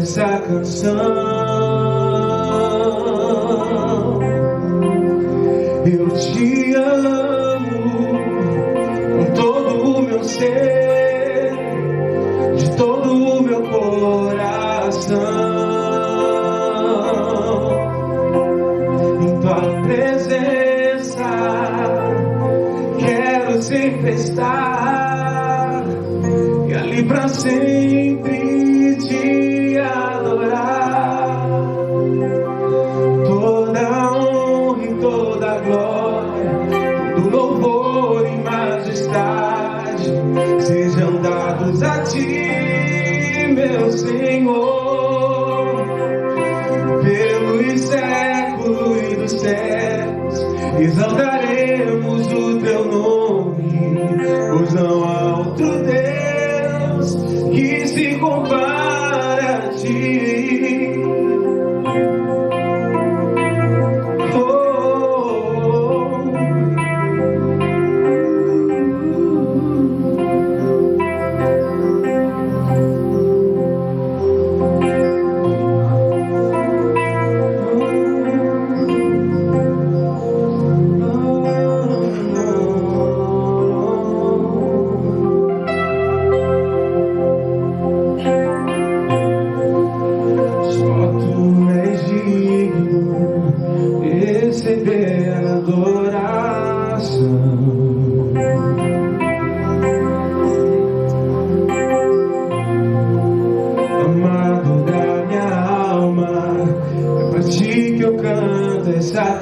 essa canção. Eu te amo com todo o meu ser, de todo o meu coração. Em tua presença quero sempre estar, e ali pra sempre te adorar. Toda honra e toda glória, todo louvor e majestade sejam dados a ti, meu Senhor. Pelos séculos dos séculos exaltaremos o teu nome, pois não há outro Deus que se compara a ti.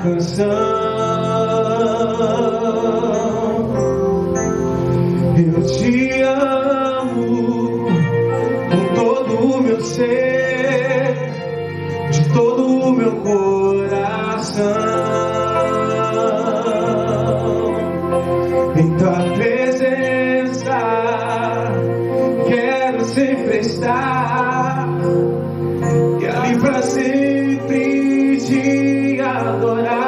Canção, eu te amo com todo o meu ser, de todo o meu coração. Em tua presença quero sempre estar, e ali pra sempre te adorar.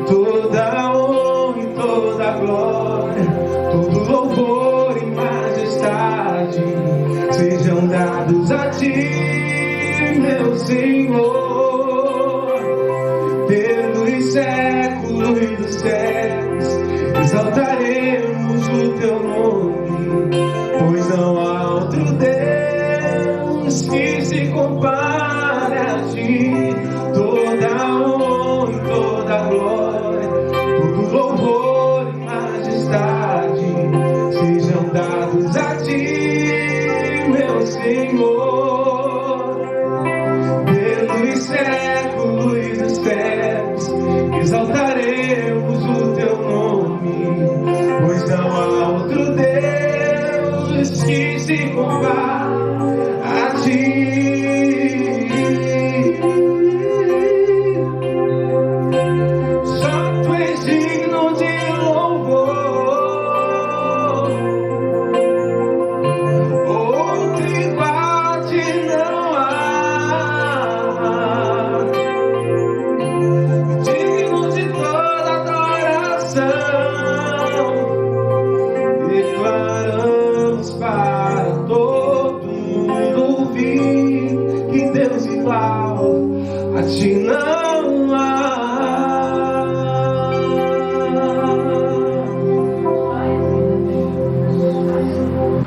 Toda honra e toda glória, todo louvor e majestade sejam dados a ti, meu Senhor. Pelos séculos dos séculos exaltaremos o teu nome, pois não há outro Deus que se compara a ti. Toda honra e toda glória, todo louvor e majestade sejam dados a ti, meu Senhor. Pelos séculos dos séculos exaltaremos o teu nome, pois não há outro Deus que se compara a ti.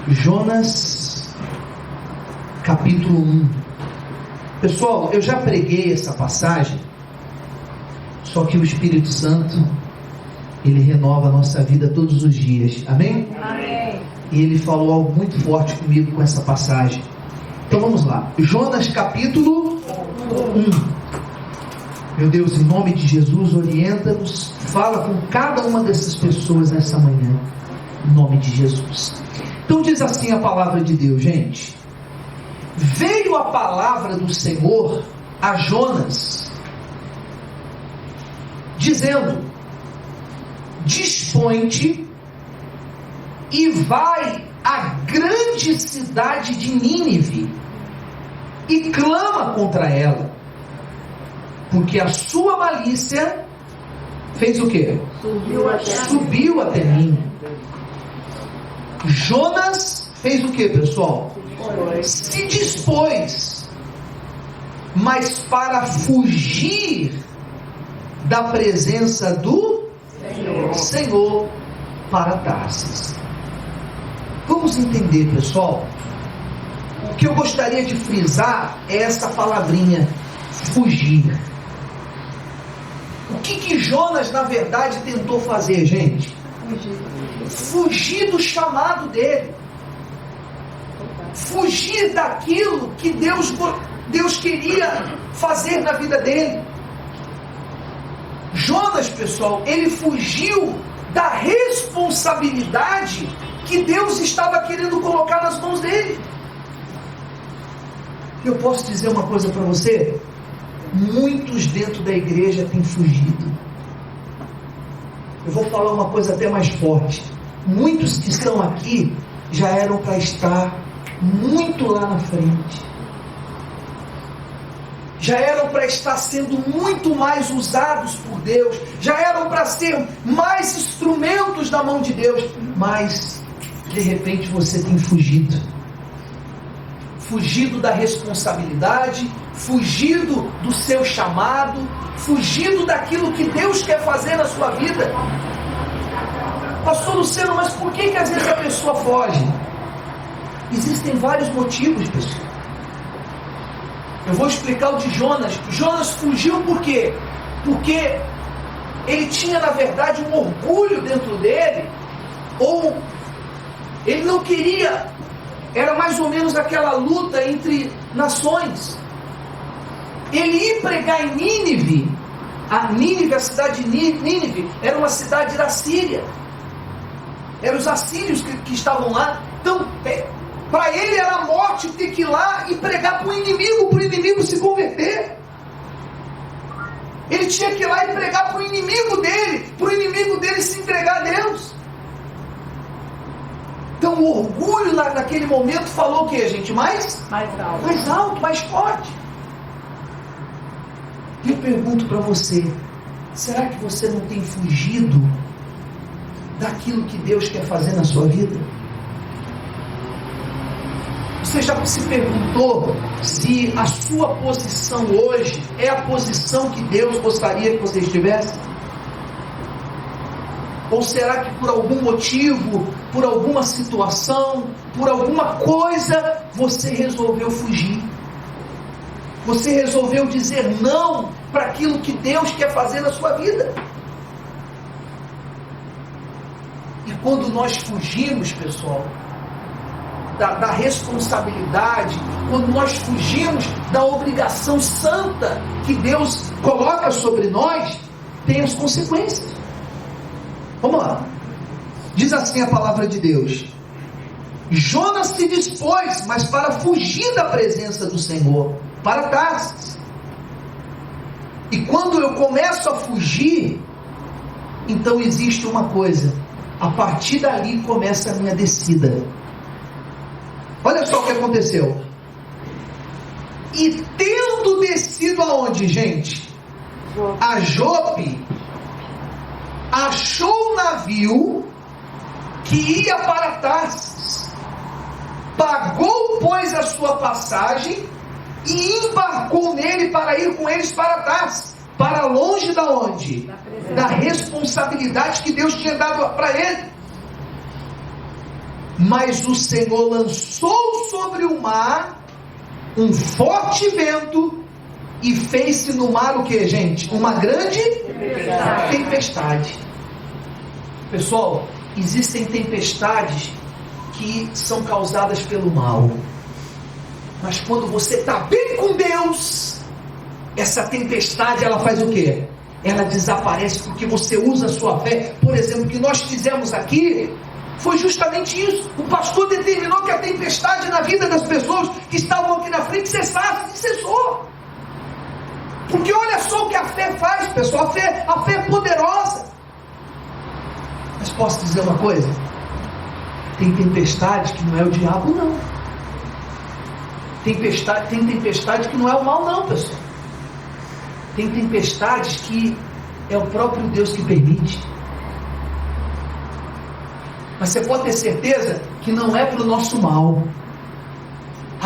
Jonas, capítulo 1. Pessoal, eu já preguei essa passagem, só que o Espírito Santo, ele renova a nossa vida todos os dias, amém? Amém. E ele falou algo muito forte comigo com essa passagem. Então vamos lá, Jonas capítulo 1. Meu Deus, em nome de Jesus, orienta-nos, fala com cada uma dessas pessoas nessa manhã, em nome de Jesus. Então diz assim a palavra de Deus, gente. Veio a palavra do Senhor a Jonas, dizendo: dispõe-te e vai à grande cidade de Nínive e clama contra ela, porque a sua malícia fez o quê? Subiu até mim. Jonas fez o quê, pessoal? se dispôs, mas para fugir da presença do Senhor para Tarsis. Vamos entender, pessoal. O que eu gostaria de frisar é essa palavrinha, fugir. O que Jonas, na verdade, tentou fazer, gente? Fugir do chamado dele. Fugir daquilo que Deus queria fazer na vida dele. Jonas, pessoal, ele fugiu da responsabilidade que Deus estava querendo colocar nas mãos dele. Eu posso dizer uma coisa para você? Muitos dentro da igreja têm fugido. Eu vou falar uma coisa até mais forte. Muitos que estão aqui já eram para estar muito lá na frente. Já eram para estar sendo muito mais usados por Deus. Já eram para ser mais instrumentos na mão de Deus. Mas, de repente, você tem fugido. Fugido da responsabilidade, fugido do seu chamado, fugido daquilo que Deus quer fazer na sua vida. Pastor Luciano, mas por que às vezes a pessoa foge? Existem vários motivos, pessoal. Eu vou explicar o de Jonas. Jonas fugiu por quê? Porque ele tinha, na verdade, um orgulho dentro dele, ou ele não queria. Era mais ou menos aquela luta entre nações. Ele ia pregar em Nínive. A cidade de Nínive, era uma cidade da Síria. Eram os assírios que estavam lá. Então, para ele era a morte ter que ir lá e pregar para o inimigo se converter. Ele tinha que ir lá e pregar para o inimigo dele se entregar a Deus. Então o orgulho naquele momento falou o que, gente? Mais alto, mais forte. E eu pergunto para você, será que você não tem fugido daquilo que Deus quer fazer na sua vida? Você já se perguntou se a sua posição hoje é a posição que Deus gostaria que você estivesse? Ou será que por algum motivo, por alguma situação, por alguma coisa, você resolveu fugir? Você resolveu dizer não para aquilo que Deus quer fazer na sua vida? E quando nós fugimos, pessoal, da responsabilidade, quando nós fugimos da obrigação santa que Deus coloca sobre nós, tem as consequências. Vamos lá. Diz assim a palavra de Deus: Jonas se dispôs, mas para fugir da presença do Senhor, para Tarsis. E quando eu começo a fugir, então existe uma coisa: a partir dali começa a minha descida. Olha só o que aconteceu. E tendo descido aonde, gente? A Jope, achou um navio que ia para Tarsis, pagou, pois, a sua passagem e embarcou nele para ir com eles para Tarsis, para longe da onde? Da responsabilidade que Deus tinha dado para ele. Mas o Senhor lançou sobre o mar um forte vento e fez-se no mar o que, gente? Uma grande tempestade. Pessoal, existem tempestades que são causadas pelo mal. Mas quando você está bem com Deus, essa tempestade, ela faz o quê? Ela desaparece porque você usa a sua fé. Por exemplo, o que nós fizemos aqui foi justamente isso. O pastor determinou que a tempestade na vida das pessoas que estavam aqui na frente cessasse, e cessou. Porque olha só o que a fé faz, pessoal. A fé é poderosa. Mas posso dizer uma coisa? Tem tempestade que não é o diabo, não. Tem tempestade que não é o mal, não, pessoal. Tem tempestades que é o próprio Deus que permite. Mas você pode ter certeza que não é para o nosso mal.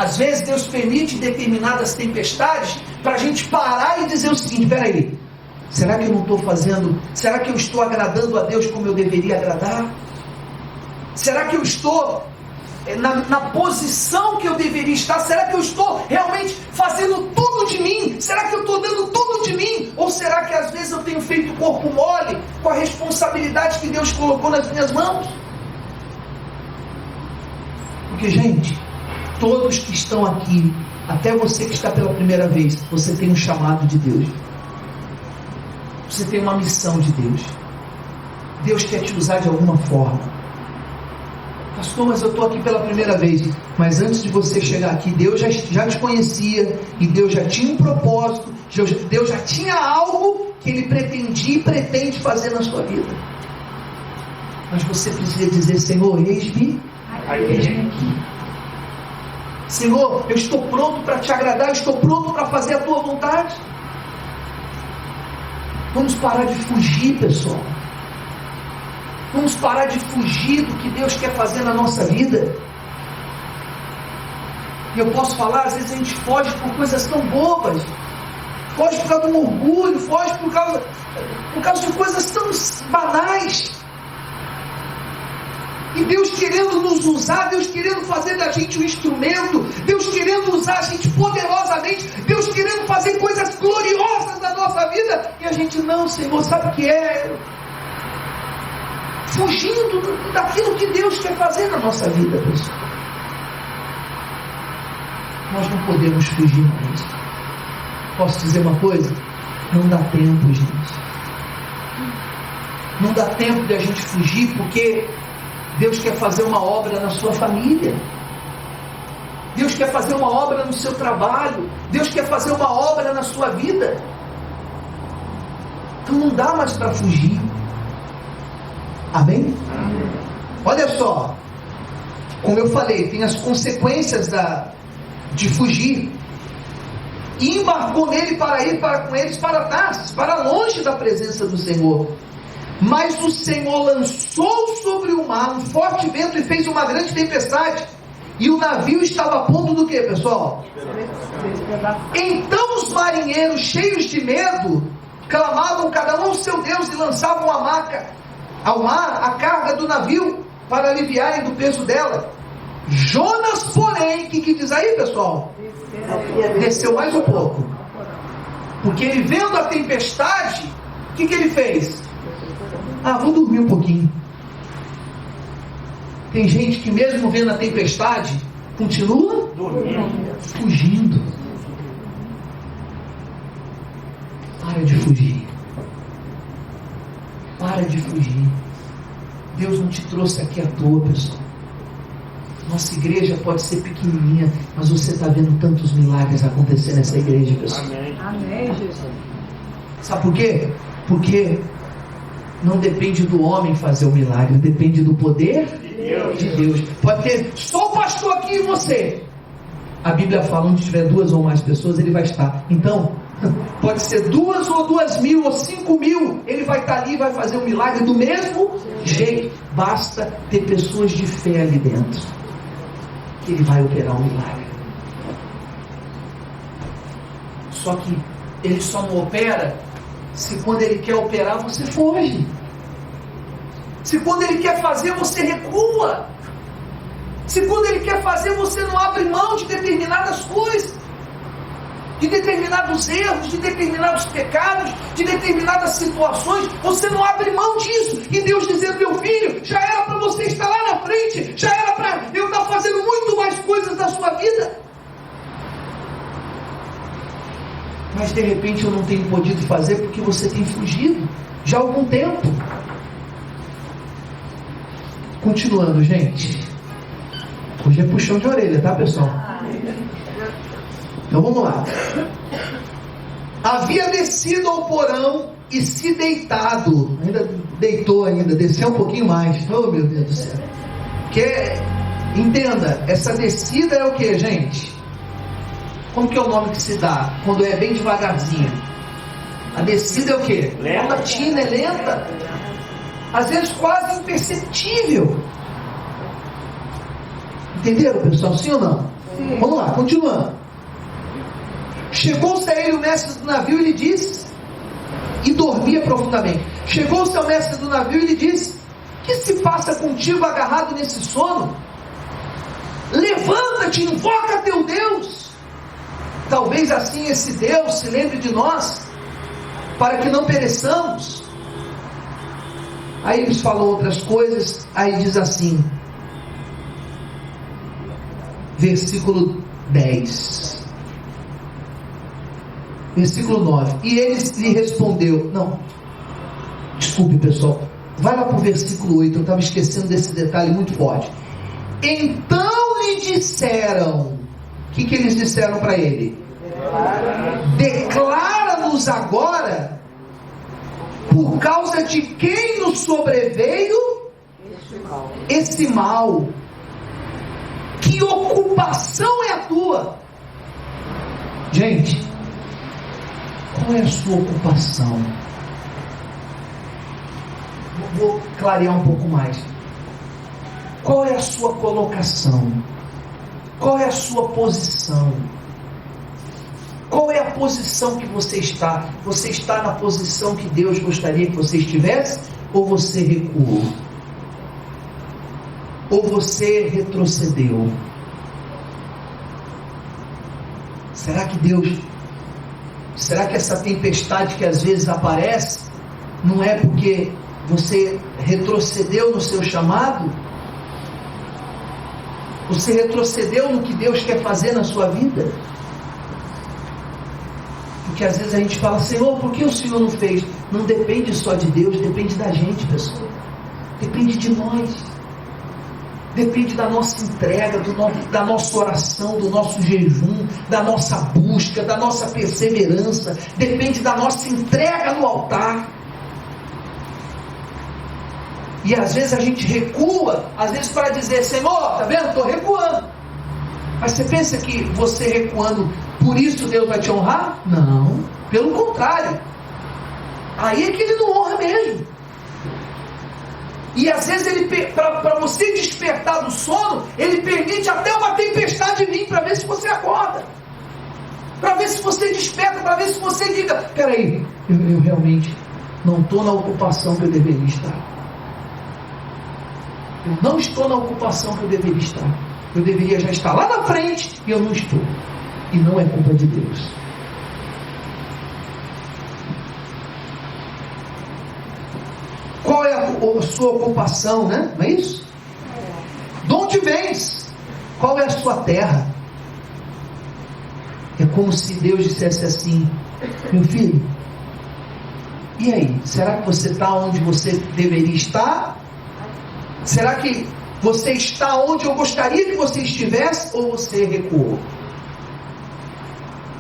Às vezes Deus permite determinadas tempestades para a gente parar e dizer o seguinte: peraí, será que eu não estou fazendo? Será que eu estou agradando a Deus como eu deveria agradar? Será que eu estou na posição que eu deveria estar? Será que eu estou realmente fazendo tudo de mim? Será que eu estou dando tudo de mim? Ou será que às vezes eu tenho feito corpo mole com a responsabilidade que Deus colocou nas minhas mãos? Porque, gente, todos que estão aqui, até você que está pela primeira vez, você tem um chamado de Deus. Você tem uma missão de Deus. Deus quer te usar de alguma forma. Pastor, mas eu estou aqui pela primeira vez. Mas antes de você chegar aqui, Deus já te conhecia, e Deus já tinha um propósito, Deus já tinha algo que Ele pretendia e pretende fazer na sua vida. Mas você precisa dizer: Senhor, eis-me aqui. Senhor, eu estou pronto para te agradar, eu estou pronto para fazer a tua vontade. Vamos parar de fugir, pessoal. Vamos parar de fugir do que Deus quer fazer na nossa vida. E eu posso falar, às vezes a gente foge por coisas tão bobas, foge por causa do orgulho, foge por causa de coisas tão banais. E Deus querendo nos usar, Deus querendo fazer da gente um instrumento, Deus querendo usar a gente poderosamente, Deus querendo fazer coisas gloriosas na nossa vida, e a gente: não, Senhor, sabe o que é? Fugindo daquilo que Deus quer fazer na nossa vida, pessoal. Nós não podemos fugir mais. Posso dizer uma coisa? Não dá tempo, gente. Não dá tempo de a gente fugir, porque Deus quer fazer uma obra na sua família. Deus quer fazer uma obra no seu trabalho. Deus quer fazer uma obra na sua vida. Então não dá mais para fugir. Amém? Amém? Olha só, como eu falei, tem as consequências de fugir. E embarcou nele para ir com eles para Tarsis, para longe da presença do Senhor. Mas o Senhor lançou sobre o mar um forte vento e fez uma grande tempestade. E o navio estava a ponto do que, pessoal? Então os marinheiros, cheios de medo, clamavam cada um ao seu Deus e lançavam ao mar a carga do navio para aliviarem do peso dela. Jonas, porém, o que diz aí, pessoal? Desceu mais um pouco. Porque ele, vendo a tempestade, o que ele fez? Vou dormir um pouquinho. Tem gente que mesmo vendo a tempestade, continua fugindo. Para de fugir. Para de fugir. Deus não te trouxe aqui à toa, pessoal. Nossa igreja pode ser pequenininha, mas você está vendo tantos milagres acontecer nessa igreja, pessoal. Amém. Amém, Jesus. Sabe por quê? Porque não depende do homem fazer o milagre, depende do poder de Deus. Pode ter só o pastor aqui e você. A Bíblia fala: onde tiver 2 ou mais pessoas, ele vai estar. Então, pode ser 2 ou 2.000 ou 5.000, ele vai estar ali e vai fazer o milagre do mesmo jeito. Basta ter pessoas de fé ali dentro, que ele vai operar um milagre. Só que ele só não opera se quando ele quer operar você foge. Se quando ele quer fazer você recua. Se quando ele quer fazer você não abre mão de determinadas coisas, de determinados erros, de determinados pecados, de determinadas situações, você não abre mão disso. E Deus dizendo: meu filho, já era para você estar lá na frente, já era para eu estar fazendo muito mais coisas na sua vida. Mas de repente eu não tenho podido fazer porque você tem fugido já há algum tempo. Continuando, gente. Hoje é puxão de orelha, tá, pessoal? Então vamos lá. Havia descido ao porão e se deitado. Desceu um pouquinho mais. Oh, meu Deus do céu. Entenda, essa descida é o que, gente? Como que é o nome que se dá quando é bem devagarzinho? A descida é o que? Paulatina, é lenta. Às vezes quase imperceptível. Entenderam, pessoal? Sim ou não? Vamos lá, continuando. Chegou-se a ele o mestre do navio e lhe disse, e dormia profundamente. Chegou-se ao mestre do navio e lhe disse: que se passa contigo agarrado nesse sono? Levanta-te, invoca teu Deus. Talvez assim esse Deus se lembre de nós, para que não pereçamos. Aí eles falam outras coisas. Aí diz assim, versículo 10, versículo 9: e ele lhe respondeu, não, desculpe pessoal, vai lá para o versículo 8, eu estava esquecendo desse detalhe muito forte. Então lhe disseram, o que eles disseram para ele? Declara-nos agora por causa de quem nos sobreveio esse mal. Que ocupação é a tua? Gente, qual é a sua ocupação? Vou clarear um pouco mais. Qual é a sua colocação? Qual é a sua posição? Qual é a posição que você está? Você está na posição que Deus gostaria que você estivesse? Ou você recuou? Ou você retrocedeu? Será que essa tempestade que às vezes aparece, não é porque você retrocedeu no seu chamado? Você retrocedeu no que Deus quer fazer na sua vida? Porque às vezes a gente fala, Senhor, por que o Senhor não fez? Não depende só de Deus, depende da gente, pessoal. Depende de nós. Depende da nossa entrega, da nossa oração, do nosso jejum, da nossa busca, da nossa perseverança. Depende da nossa entrega no altar. E às vezes a gente recua, às vezes para dizer, Senhor, tá vendo? Estou recuando. Mas você pensa que você recuando, por isso Deus vai te honrar? Não, pelo contrário. Aí é que Ele não honra mesmo. E às vezes para você despertar do sono, Ele permite até uma tempestade vir para ver se você acorda, para ver se você desperta, para ver se você diga, peraí, eu realmente não estou na ocupação que eu deveria estar. Eu não estou na ocupação que eu deveria estar. Eu deveria já estar lá na frente e eu não estou. E não é culpa de Deus. Qual é a sua ocupação, né? Não é isso? De onde vens? Qual é a sua terra? É como se Deus dissesse assim, meu filho, e aí? Será que você está onde você deveria estar? Será que você está onde eu gostaria que você estivesse? Ou você recuou?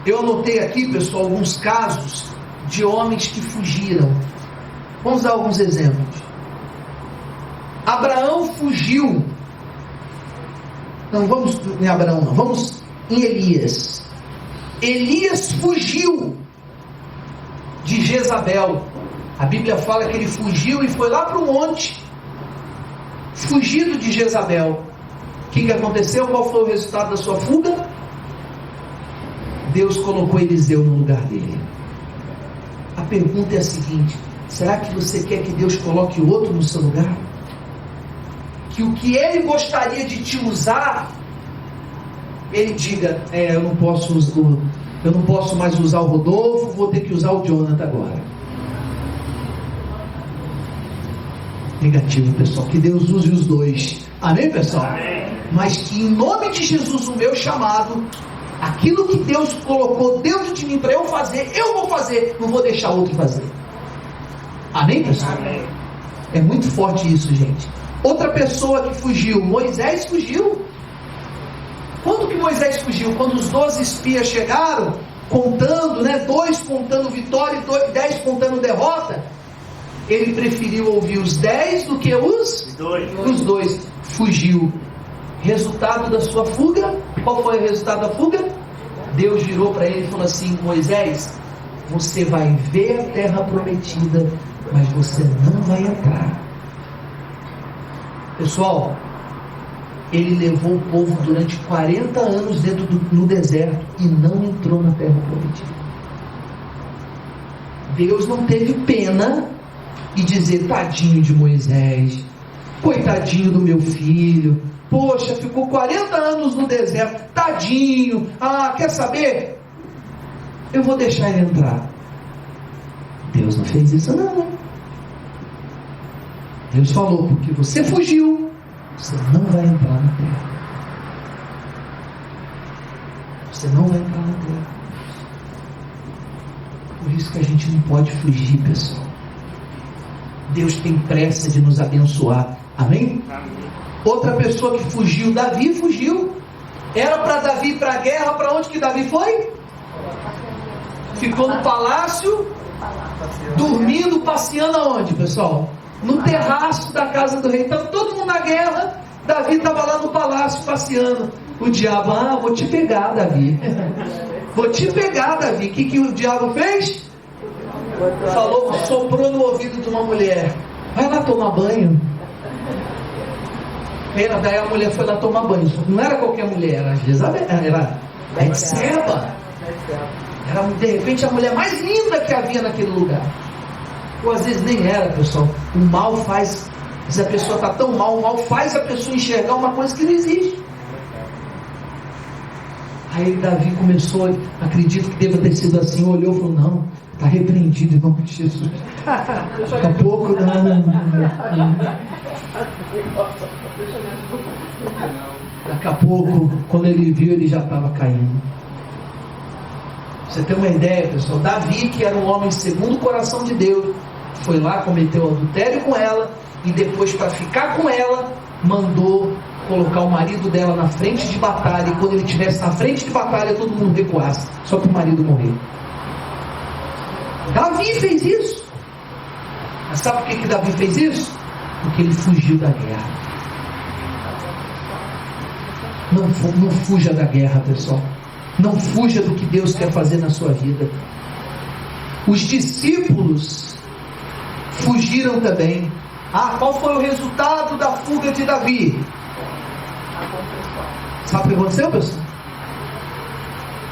Eu anotei aqui, pessoal, alguns casos de homens que fugiram. Vamos dar alguns exemplos. Abraão fugiu. Não vamos em Abraão, não. Vamos em Elias. Elias fugiu de Jezabel. A Bíblia fala que ele fugiu e foi lá para o monte, fugido de Jezabel. O que aconteceu? Qual foi o resultado da sua fuga? Deus colocou Eliseu no lugar dele. A pergunta é a seguinte: será que você quer que Deus coloque outro no seu lugar? Que o que Ele gostaria de te usar, Ele diga, eu não posso mais usar o Rodolfo, vou ter que usar o Jonathan agora. Negativo, pessoal. Que Deus use os dois. Amém, pessoal? Amém. Mas que em nome de Jesus, o meu chamado, aquilo que Deus colocou dentro de mim para eu fazer, eu vou fazer, não vou deixar outro fazer. Amém, pessoal? Amém. É muito forte isso, gente. Outra pessoa que fugiu, Moisés fugiu. Quando que Moisés fugiu? Quando os 12 espias chegaram, contando, 2 contando vitória e 10 contando derrota, ele preferiu ouvir os 10 do que os 2. Fugiu. Resultado da sua fuga? Qual foi o resultado da fuga? Deus virou para ele e falou assim: Moisés, você vai ver a terra prometida, mas você não vai entrar. Pessoal, Ele levou o povo durante 40 anos no deserto e não entrou na terra prometida. Deus não teve pena e dizer: tadinho de Moisés, coitadinho do meu filho, poxa, ficou 40 anos no deserto, tadinho, quer saber? Eu vou deixar ele entrar. Deus não fez isso não. Deus falou: porque você fugiu, você não vai entrar na terra. Você não vai entrar na terra. Por isso que a gente não pode fugir, pessoal. Deus tem pressa de nos abençoar. Amém? Amém. Outra pessoa que fugiu, Davi fugiu. Era para Davi ir para a guerra. Para onde que Davi foi? Ficou no palácio, dormindo, passeando aonde, pessoal? No terraço da casa do rei. Estava todo mundo na guerra, Davi estava lá no palácio passeando. O diabo: vou te pegar, Davi. Vou te pegar, Davi. O que o diabo fez? Falou, soprou no ouvido de uma mulher: vai lá tomar banho. Daí a mulher foi lá tomar banho. Não era qualquer mulher, era Jezabel, era Betseba. Era de repente a mulher mais linda que havia naquele lugar. Ou às vezes nem era, pessoal. O mal faz, se a pessoa está tão mal, o mal faz a pessoa enxergar uma coisa que não existe. Aí Davi começou, acredito que deva ter sido assim, olhou e falou: não, está repreendido em nome de Jesus. Daqui a pouco, não. Daqui a pouco, quando ele viu, ele já estava caindo. Você tem uma ideia, pessoal? Davi, que era um homem segundo o coração de Deus, foi lá, cometeu adultério com ela, e depois, para ficar com ela, mandou colocar o marido dela na frente de batalha, e quando ele estivesse na frente de batalha, todo mundo recuasse, só para o marido morrer. Davi fez isso. Mas sabe por que Davi fez isso? Porque ele fugiu da guerra. Não fuja da guerra, pessoal. Não fuja do que Deus quer fazer na sua vida. Os discípulos fugiram também. Qual foi o resultado da fuga de Davi? Sabe o que aconteceu, pessoal?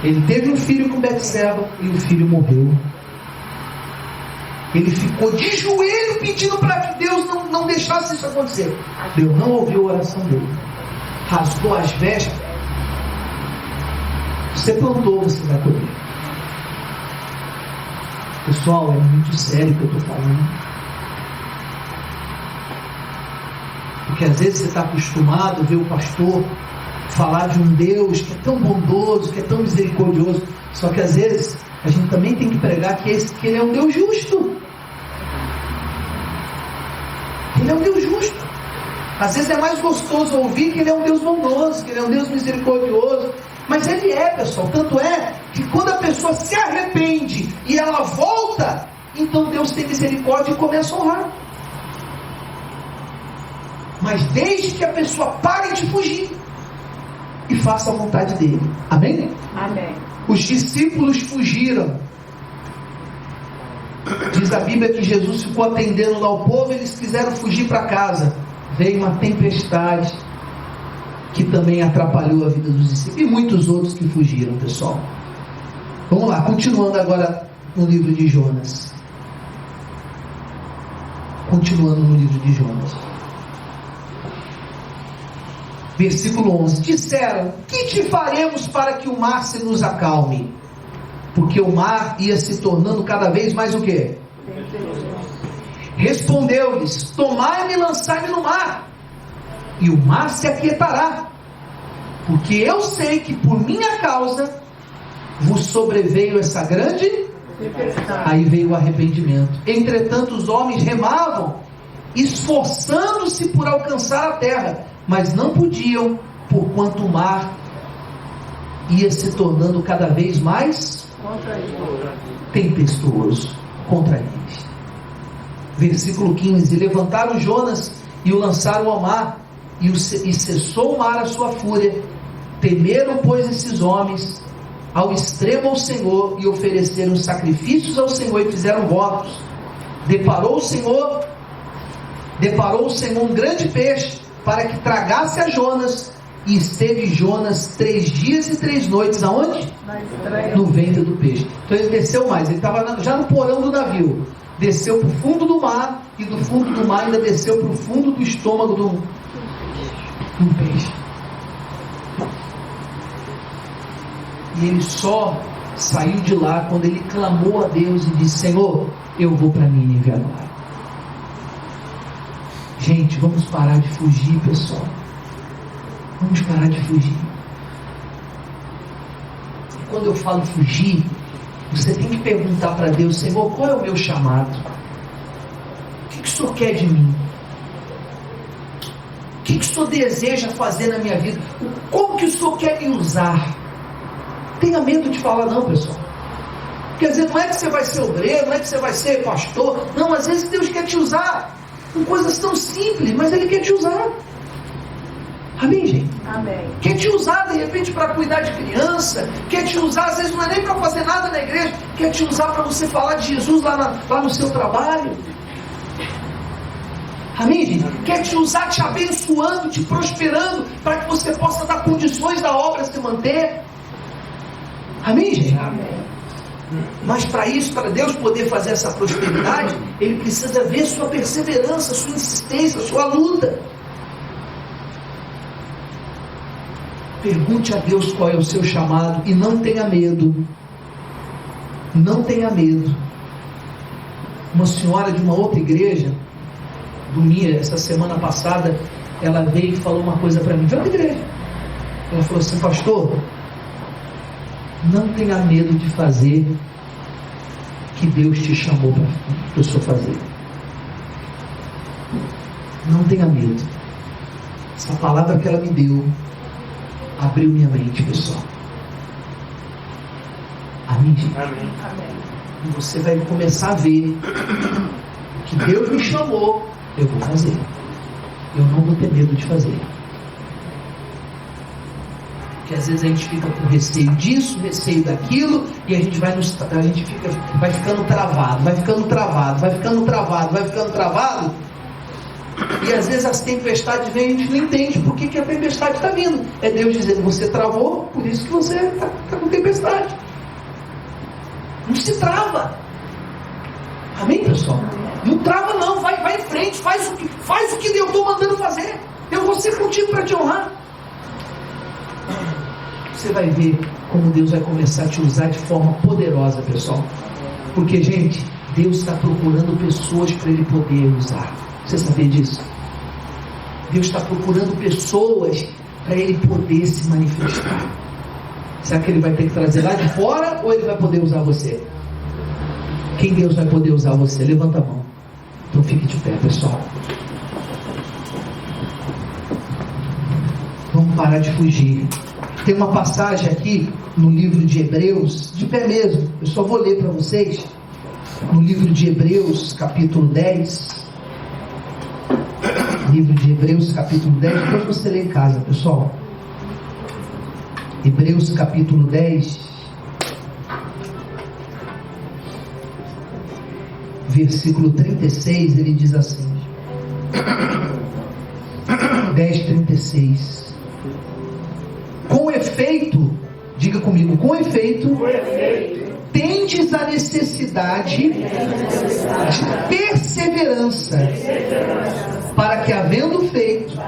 Ele teve um filho com Betseba e o filho morreu. Ele ficou de joelho pedindo para que Deus não deixasse isso acontecer. Deus não ouviu a oração dele. Rasgou as vestes. Você plantou, você vai colher. Pessoal, é muito sério o que eu estou falando. Porque às vezes você está acostumado a ver o pastor falar de um Deus que é tão bondoso, que é tão misericordioso. Só que às vezes a gente também tem que pregar que Ele é um Deus justo. Ele é um Deus justo. Às vezes é mais gostoso ouvir que Ele é um Deus bondoso, que Ele é um Deus misericordioso. Mas Ele é, pessoal. Tanto é que quando a pessoa se arrepende e ela volta, então Deus tem misericórdia e começa a honrar. Mas desde que a pessoa pare de fugir e faça a vontade dele. Amém? Amém. Os discípulos fugiram. Diz a Bíblia que Jesus ficou atendendo lá ao povo, eles quiseram fugir para casa. Veio uma tempestade que também atrapalhou a vida dos discípulos e muitos outros que fugiram, pessoal. Vamos lá, continuando agora no livro de Jonas. Continuando no livro de Jonas. Versículo 11. Disseram: que te faremos para que o mar se nos acalme? Porque o mar ia se tornando cada vez mais o quê? Respondeu-lhes: tomai-me e lançai-me no mar, e o mar se aquietará, porque eu sei que por minha causa vos sobreveio essa grande... Aí veio o arrependimento. Entretanto os homens remavam, esforçando-se por alcançar a terra, mas não podiam, porquanto o mar ia se tornando cada vez mais tempestuoso contra eles. Versículo 15. Levantaram Jonas e o lançaram ao mar, e cessou o mar a sua fúria. Temeram, pois, esses homens ao extremo ao Senhor, e ofereceram sacrifícios ao Senhor e fizeram votos. Deparou o Senhor um grande peixe para que tragasse a Jonas. E esteve Jonas 3 dias e 3 noites, aonde? No ventre do peixe. Então ele desceu mais, ele estava já no porão do navio, desceu para o fundo do mar, e do fundo do mar ainda desceu para o fundo do estômago do peixe. E ele só saiu de lá quando ele clamou a Deus e disse: Senhor, eu vou para Nínive agora. Gente, vamos parar de fugir, pessoal. Vamos parar de fugir. E quando eu falo fugir, você tem que perguntar para Deus: Senhor, qual é o meu chamado? O que o Senhor quer de mim? O que o Senhor deseja fazer na minha vida? Como que o Senhor quer me usar? Tenha medo de falar não, pessoal. Porque às vezes não é que você vai ser obreiro, não é que você vai ser pastor. Não, às vezes Deus quer te usar com coisas tão simples, mas Ele quer te usar. Amém, gente? Amém. Quer te usar de repente para cuidar de criança, quer te usar, às vezes não é nem para fazer nada na igreja, quer te usar para você falar de Jesus lá no seu trabalho. Amém, gente? Quer te usar te abençoando, te prosperando, para que você possa dar condições da obra se manter. Amém, gente? Amém. Mas para isso, para Deus poder fazer essa prosperidade, Ele precisa ver sua perseverança, sua insistência, sua luta. Pergunte a Deus qual é o seu chamado e não tenha medo. Não tenha medo. Uma senhora de uma outra igreja, essa semana passada, ela veio e falou uma coisa para mim, de outra igreja. Ela falou assim: pastor, não tenha medo de fazer o que Deus te chamou para o senhor fazer. Não tenha medo. Essa palavra que ela me deu abriu minha mente, pessoal. Amém? Amém. E você vai começar a ver que Deus me chamou, eu vou fazer. Eu não vou ter medo de fazer. Porque às vezes a gente fica com receio disso, receio daquilo, e a gente vai ficando travado, vai ficando travado. E às vezes as tempestades vêm e a gente não entende por que a tempestade está vindo. É Deus dizendo: você travou, por isso que você está com tempestade. Não se trava. Amém, pessoal? Não trava não, vai em frente, faz o que eu estou mandando fazer. Eu vou ser contigo para te honrar. Você vai ver como Deus vai começar a te usar de forma poderosa, pessoal. Porque, gente, Deus está procurando pessoas para Ele poder usar. Você sabia disso? Deus está procurando pessoas para Ele poder se manifestar. Será que Ele vai ter que trazer lá de fora ou Ele vai poder usar você? Quem Deus vai poder usar você? Levanta a mão. Então fique de pé, pessoal. Vamos parar de fugir. Tem uma passagem aqui no livro de Hebreus, de pé mesmo, eu só vou ler para vocês. No livro de Hebreus, capítulo 10. Livro de Hebreus, capítulo 10. Depois você lê em casa, pessoal. Hebreus, capítulo 10. Versículo 36, ele diz assim. 10:36. Com efeito, diga comigo, com efeito, tendes a necessidade de perseverança, para que, havendo feito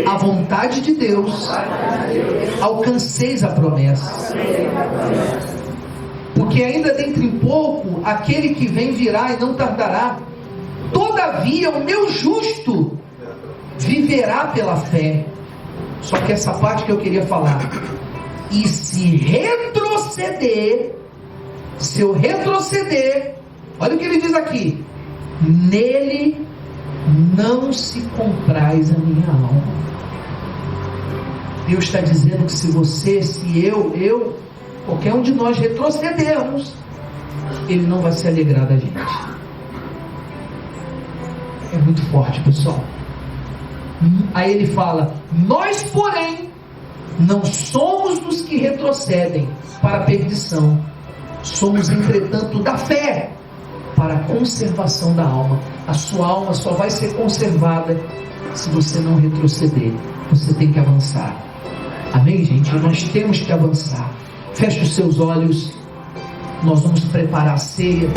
a vontade de Deus, alcanceis a promessa. Porque ainda dentro em pouco, aquele que vem virá e não tardará. Todavia, o meu justo viverá pela fé. Só que essa parte que eu queria falar. E se eu retroceder, olha o que ele diz aqui: nele não se compraz a minha alma. Deus está dizendo que se eu, qualquer um de nós retrocedermos, Ele não vai se alegrar da gente. É muito forte, pessoal. Aí ele fala: nós, porém, não somos dos que retrocedem para a perdição, somos, entretanto, da fé para a conservação da alma. A sua alma só vai ser conservada se você não retroceder. Você tem que avançar. Amém, gente? Nós temos que avançar. Feche os seus olhos. Nós vamos preparar a ceia.